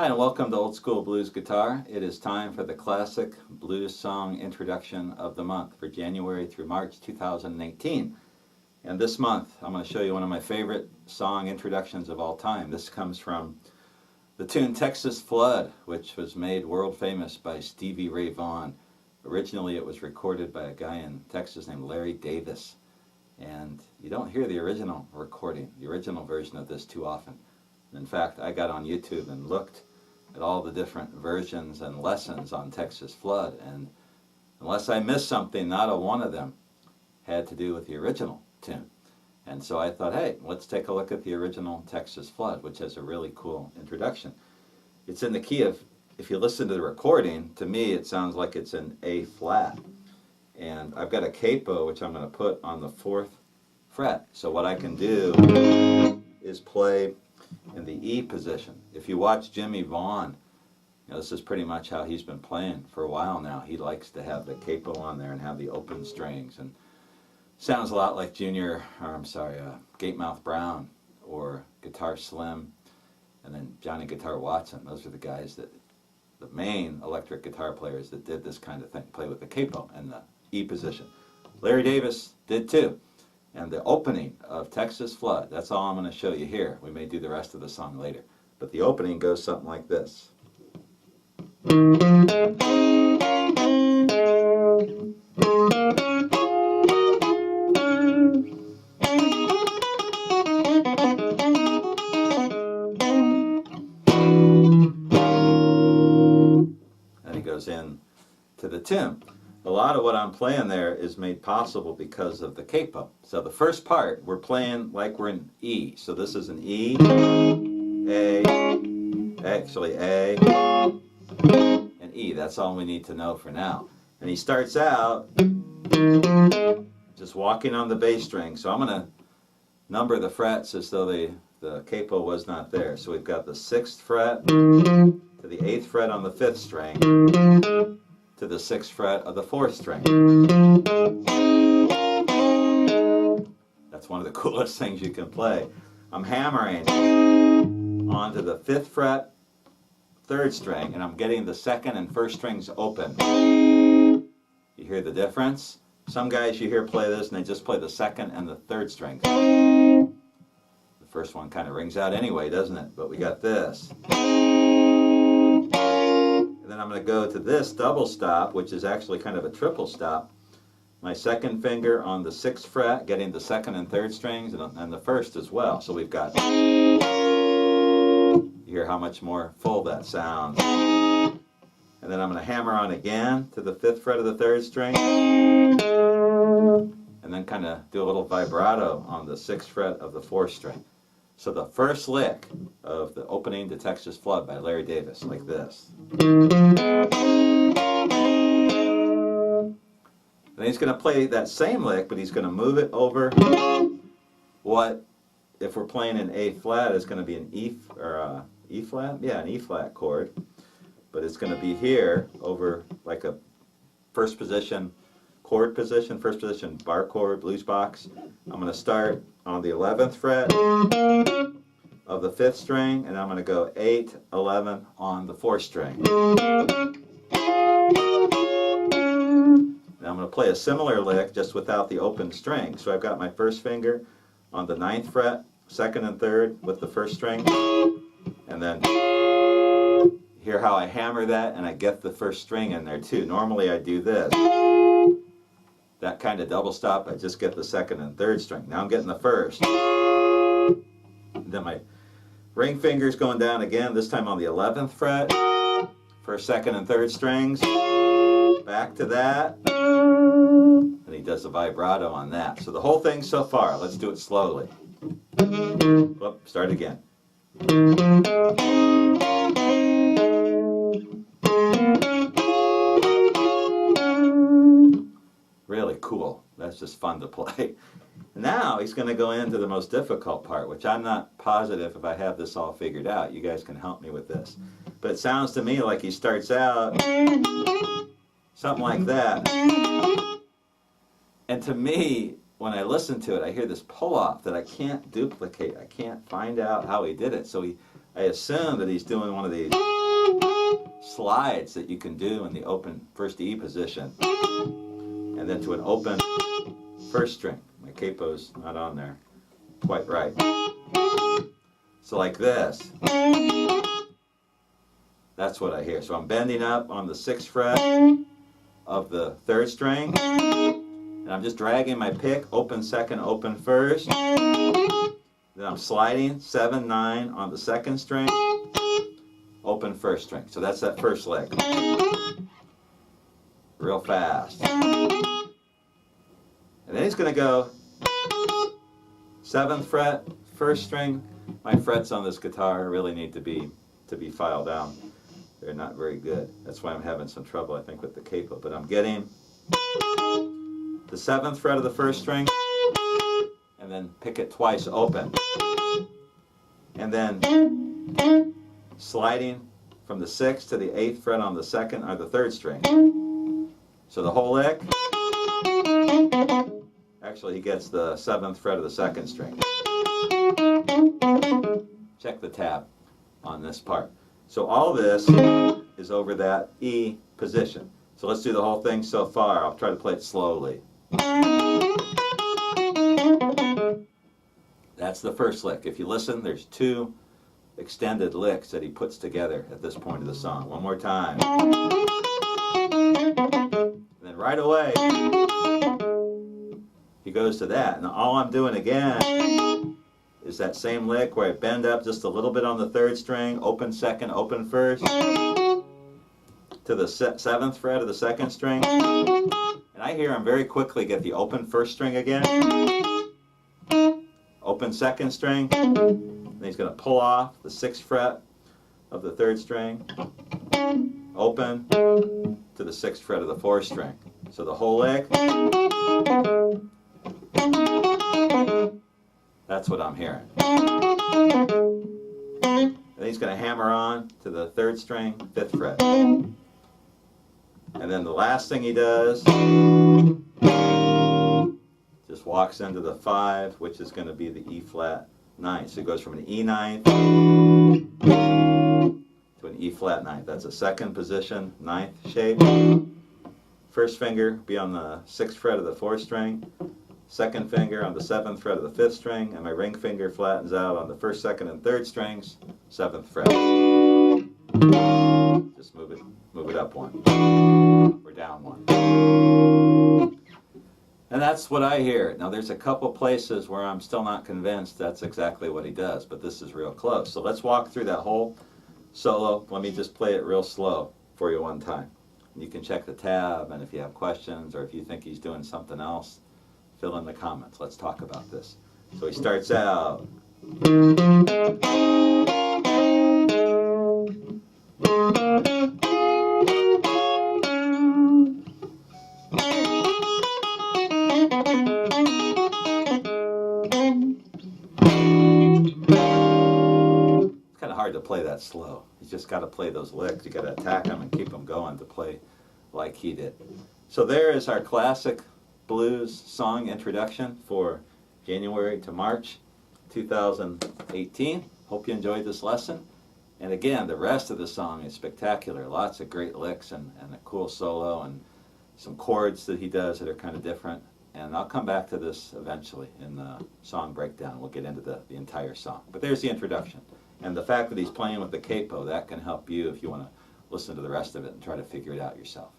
Hi, and welcome to Old School Blues Guitar. It is time for the classic blues song introduction of the month for January through March 2018. And this month, I'm going to show you one of my favorite song introductions of all time. This comes from the tune Texas Flood, which was made world famous by Stevie Ray Vaughan. Originally, it was recorded by a guy in Texas named Larry Davis. And you don't hear the original recording, the original version of this too often. In fact, I got on YouTube and looked at all the different versions and lessons on Texas Flood, and unless I missed something, not a one of them had to do with the original tune. And so I thought, hey, let's take a look at the original Texas Flood, which has a really cool introduction. It's in the key of, if you listen to the recording, to me it sounds like it's in A flat. And I've got a capo which I'm going to put on the 4th fret. So what I can do is play in the E position. If you watch Jimmy Vaughan, this is pretty much how he's been playing for a while now. He likes to have the capo on there and have the open strings, and sounds a lot like Gatemouth Brown or Guitar Slim, and then Johnny Guitar Watson. Those are the guys that, the main electric guitar players that did this kind of thing, play with the capo and the E position. Larry Davis did too. And the opening of Texas Flood, that's all I'm going to show you here. We may do the rest of the song later. But the opening goes something like this. And he goes in to the tune. A lot of what I'm playing there is made possible because of the capo. So the first part, we're playing like we're in E. So this is an E, A, actually A, and E. That's all we need to know for now. And he starts out just walking on the bass string. So I'm going to number the frets as though the capo was not there. So we've got the 6th fret to the 8th fret on the 5th string, to the 6th fret of the 4th string. That's one of the coolest things you can play. I'm hammering onto the 5th fret, 3rd string, and I'm getting the 2nd and 1st strings open. You hear the difference? Some guys you hear play this and they just play the 2nd and the 3rd strings. The first one kind of rings out anyway, doesn't it? But we got this. Then I'm going to go to this double stop, which is actually kind of a triple stop. My 2nd finger on the 6th fret, getting the 2nd and 3rd strings, and the 1st as well. So we've got, you hear how much more full that sounds. And then I'm going to hammer on again to the 5th fret of the 3rd string, and then kind of do a little vibrato on the 6th fret of the 4th string. So the first lick of the opening to Texas Flood by Larry Davis, like this. Then he's going to play that same lick, but he's going to move it over what, if we're playing in A flat, is going to be an E flat? Yeah, an E flat chord. But it's going to be here over like a first position chord position, first position bar chord, blues box. I'm going to start on the 11th fret of the 5th string, and I'm going to go 8, 11 on the 4th string. Now I'm going to play a similar lick just without the open string. So I've got my 1st finger on the 9th fret, 2nd and 3rd with the 1st string, and then hear how I hammer that and I get the 1st string in there too. Normally I do this. That kind of double stop, I just get the 2nd and 3rd string. Now I'm getting the 1st. And then my ring finger's going down again, this time on the 11th fret, 1st, 2nd, and 3rd strings. Back to that. And he does a vibrato on that. So the whole thing so far, let's do it slowly. Whoop, start again. Really cool. That's just fun to play. Now he's going to go into the most difficult part, which I'm not positive if I have this all figured out. You guys can help me with this. But it sounds to me like he starts out something like that. And to me, when I listen to it, I hear this pull-off that I can't duplicate. I can't find out how he did it. So he I assume that he's doing one of these slides that you can do in the open first E position, and then to an open first string. My capo's not on there quite right. So like this. That's what I hear. So I'm bending up on the 6th fret of the 3rd string, and I'm just dragging my pick, open 2nd, open 1st. Then I'm sliding 7, 9 on the 2nd string, open 1st string. So that's that first lick. Real fast. And then he's going to go 7th fret, 1st string. My frets on this guitar really need to be filed down. They're not very good. That's why I'm having some trouble, I think, with the capo. But I'm getting the 7th fret of the 1st string, and then pick it twice open. And then sliding from the 6th to the 8th fret on the 2nd or the 3rd string. So the whole lick, actually he gets the 7th fret of the 2nd string. Check the tab on this part. So all this is over that E position. So let's do the whole thing so far. I'll try to play it slowly. That's the first lick. If you listen, there's 2 extended licks that he puts together at this point of the song. One more time. And then right away, he goes to that. And all I'm doing again is that same lick where I bend up just a little bit on the 3rd string, open 2nd, open 1st, to the 7th fret of the 2nd string. And I hear him very quickly get the open 1st string again, open 2nd string, and he's going to pull off the 6th fret of the 3rd string, open to the 6th fret of the 4th string. So the whole lick, that's what I'm hearing. And he's going to hammer on to the 3rd string, 5th fret. And then the last thing he does, just walks into the 5, which is going to be the E flat 9. So it goes from an E 9th to an E flat 9th. That's a 2nd position, 9th shape. 1st finger be on the 6th fret of the 4th string. 2nd finger on the 7th fret of the 5th string, and my ring finger flattens out on the 1st, 2nd, and 3rd strings, 7th fret. Just move it up 1, or down 1. And that's what I hear. Now there's a couple places where I'm still not convinced that's exactly what he does, but this is real close. So let's walk through that whole solo. Let me just play it real slow for you one time. You can check the tab, and if you have questions or if you think he's doing something else, fill in the comments. Let's talk about this. So he starts out. It's kind of hard to play that slow. You just got to play those licks. You got to attack them and keep them going to play like he did. So there is our classic blues song introduction for January to March 2018. Hope you enjoyed this lesson. And again, the rest of the song is spectacular. Lots of great licks and a cool solo and some chords that he does that are kind of different. And I'll come back to this eventually in the song breakdown. We'll get into the entire song. But there's the introduction. And the fact that he's playing with the capo, that can help you if you want to listen to the rest of it and try to figure it out yourself.